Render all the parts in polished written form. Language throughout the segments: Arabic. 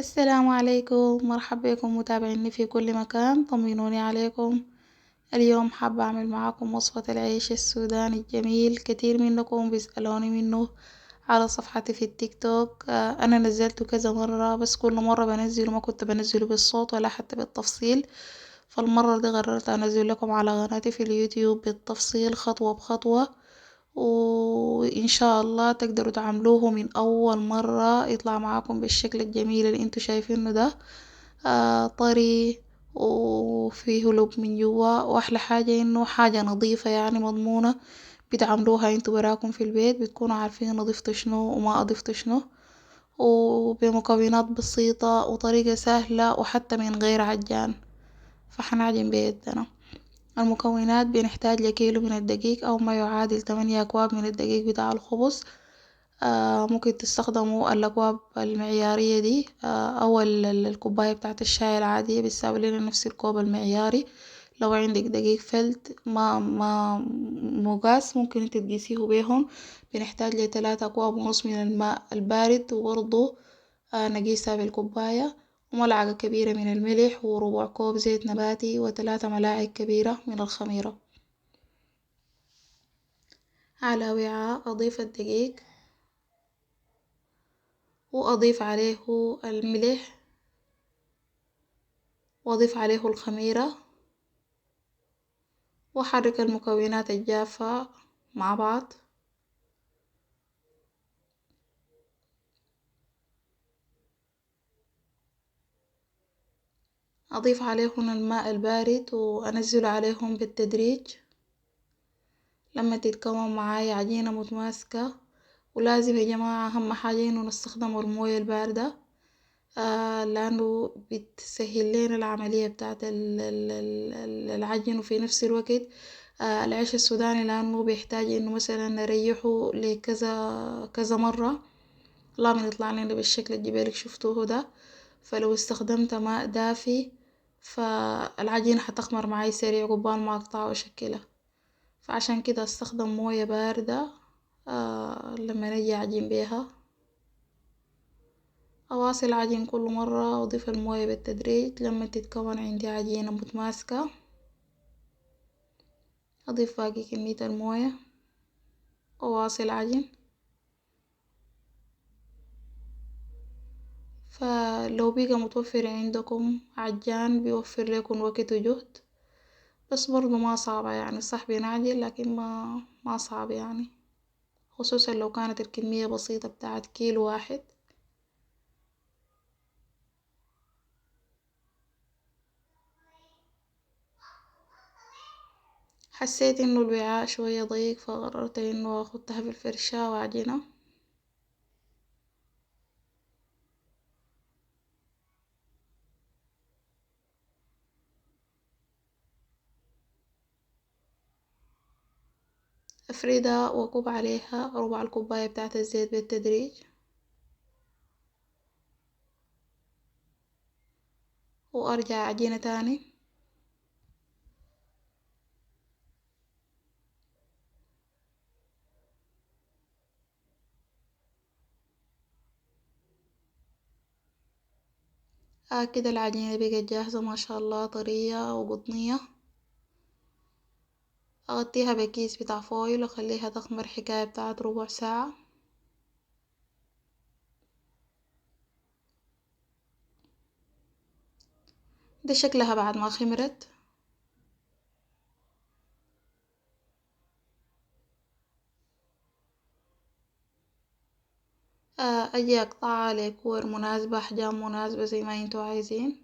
السلام عليكم، مرحبا بكم متابعيني في كل مكان، طمنوني عليكم. اليوم حابة أعمل معاكم وصفة العيش السوداني الجميل، كتير منكم بيسألوني منه على صفحتي في التيك توك. أنا نزلته كذا مرة، بس كل مرة بنزله ما كنت بنزله بالصوت ولا حتى بالتفصيل. فالمرة دي قررت أنزل لكم على قناتي في اليوتيوب بالتفصيل خطوة بخطوة، وإن شاء الله تقدروا تعملوه من أول مرة يطلع معاكم بالشكل الجميل اللي انتوا شايفينه ده. طري وفيه لب من جوا، وأحلى حاجة إنه حاجة نظيفة يعني مضمونة. بتعملوها انتوا براكم في البيت، بتكونوا عارفين أضفتوا شنو وما أضفتوا شنو، وبمكونات بسيطة وطريقة سهلة وحتى من غير عجان، فحنعجن بيدنا. المكونات: بنحتاج لكيلو من الدقيق أو ما يعادل 8 أكواب من الدقيق بتاع الخبز. ممكن تستخدموا الأكواب المعيارية دي، أو الكوباية بتاعة الشاي العادية بتساوي لنا نفس الكوب المعياري. لو عندك دقيق فلت ما مقاس ممكن انت تقيسيه بيهم. بنحتاج ل3 أكواب ونص من الماء البارد، وبرضه نقيسها بالكوباية. وملعقة كبيرة من الملح، وربع كوب زيت نباتي، و3 ملاعق كبيرة من الخميرة. على وعاء أضيف الدقيق، وأضيف عليه الملح، وأضيف عليه الخميرة، وأحرك المكونات الجافة مع بعض. أضيف عليهم الماء البارد وأنزل عليهم بالتدريج لما تتكون معايا عجينة متماسكة. ولازم يا جماعة أهم حاجة إنه نستخدم الموية الباردة، لأنه بتسهل لنا العملية بتاعة العجن. وفي نفس الوقت العيش السوداني لأنه بيحتاج إنه مثلا نريحه لكذا كذا مرة، لا من يطلع لنا بالشكل الجبالك شفتوه ده. فلو استخدمت ماء دافي فالعجينة حتخمر معاي سريع قبال ما أقطعها وأشكلها. فعشان كده استخدم موية باردة لما نجي أعجن بيها. أواصل العجين كل مرة وأضيف الموية بالتدريج لما تتكون عندي عجينة متماسكة. أضيف باقي كمية الموية وأواصل عجن. فلو بقى متوفر عندكم عجان بيوفر لكم وقت وجهد، بس برضو ما صعبة يعني، صح بينعجن لكن ما صعب يعني، خصوصا لو كانت الكمية بسيطة بتاعت كيلو واحد. حسيت انه الوعاء شوية ضيق، فقررت انه اخدها في الفرشاة واعجنها. افردها واكب عليها ربع الكوباية بتاعت الزيت بالتدريج، وارجع عجينة تاني. كده العجينة بقت جاهزة ما شاء الله، طرية وقطنية. اغطيها بكيس بتاع فويل واخليها تخمر حكاية بتاعت ربع ساعة. ده شكلها بعد ما خمرت. اجي اقطعها لكور مناسبة، احجام مناسبة زي ما انتوا عايزين.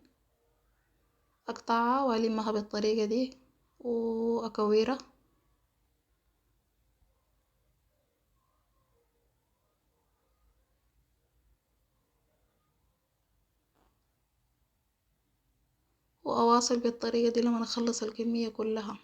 اقطعها والمها بالطريقة دي واكويرها. واواصل بالطريقة دي لما اخلص الكمية كلها.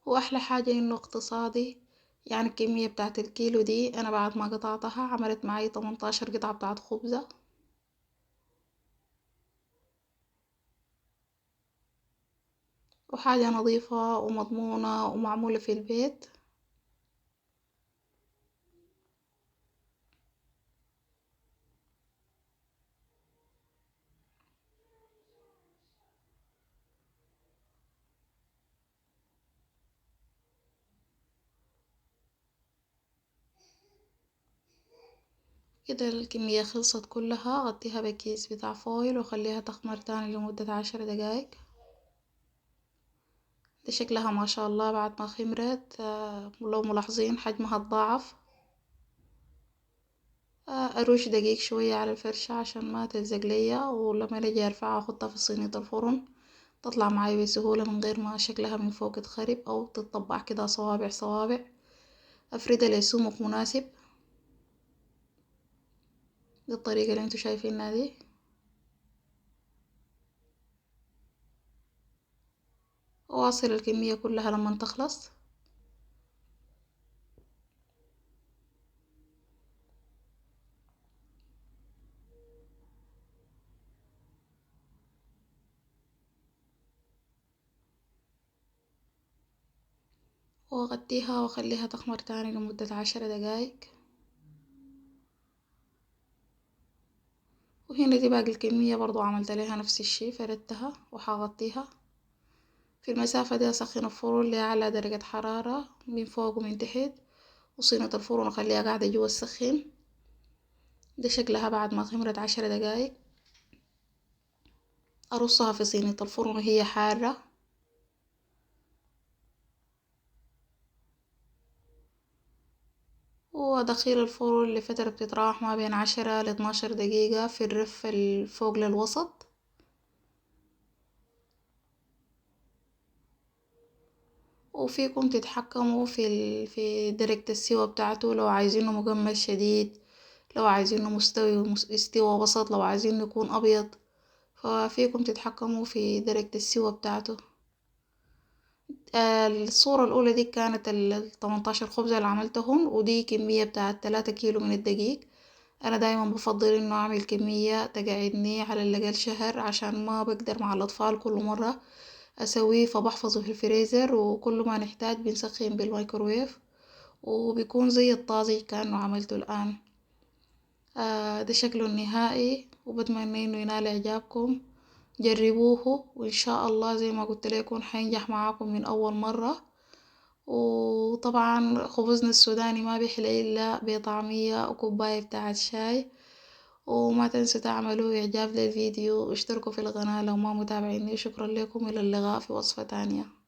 وأحلى حاجة إنه اقتصادي، يعني الكمية بتاعت الكيلو دي أنا بعد ما قطعتها عملت معي 18 قطعة بتاعت خبزة. وحاجة نظيفة ومضمونة ومعمولة في البيت. كده الكمية خلصت كلها، غطيها بكيس بتاع فويل وخليها تخمر تاني لمدة 10 دقايق. ده شكلها ما شاء الله بعد ما خمرت. لو ملاحظين حجمها اتضاعف. اروش دقيق شوية على الفرشة عشان ما تلزق ليا، ولما اجي ارفعها احطها في صينية الفرن تطلع معي بسهولة من غير ما شكلها من فوق تخرب او تتطبع كده صوابع صوابع. افردها لسمك مناسب. دي الطريقة اللي انتو شايفينها دي. واصل الكمية كلها لما تخلص. واغطيها واخليها تخمر تاني لمدة 10 دقايق. وهنا دي باقي الكمية برضو عملت لها نفس الشي، فردتها وحغطيها. في المسافة دي اسخن الفرن لأعلى درجة حرارة من فوق ومن تحت، وصينية الفرن اخليها قاعدة جوا السخن. ده شكلها بعد ما خمرت 10 دقايق. ارصها في صينية الفرن وهي حارة. وادخل الفرن لفترة بتتراوح ما بين 10 ل 12 دقيقة في الرف الفوق للوسط. وفيكم تتحكموا في درجة السوا بتاعته، لو عايزينه مجمد شديد، لو عايزينه مستوي استوى وسط، لو عايزينه يكون ابيض. ففيكم تتحكموا في درجة السوا بتاعته. الصورة الاولى دي كانت 18 خبزة اللي عملتهم، ودي كمية بتاعت 3 كيلو من الدقيق. انا دايما بفضل انه اعمل كمية تقعدني على الاقل شهر، عشان ما بقدر مع الاطفال كل مرة اسويه، فبحفظه في الفريزر، وكل ما نحتاج بنسخن بالميكروويف وبيكون زي الطازج كأنه عملته الآن. ده شكله النهائي، وبتمنى انه ينال اعجابكم. جربوه وان شاء الله زي ما قلت لكم حينجح معاكم من اول مرة. وطبعا خبزنا السوداني ما بيحلى الا بطعمية وكوباية بتاعت شاي. وما تنسوا تعملوا اعجاب للفيديو واشتركوا في القناة لو ما متابعيني. شكرا لكم، الى اللقاء في وصفة تانية.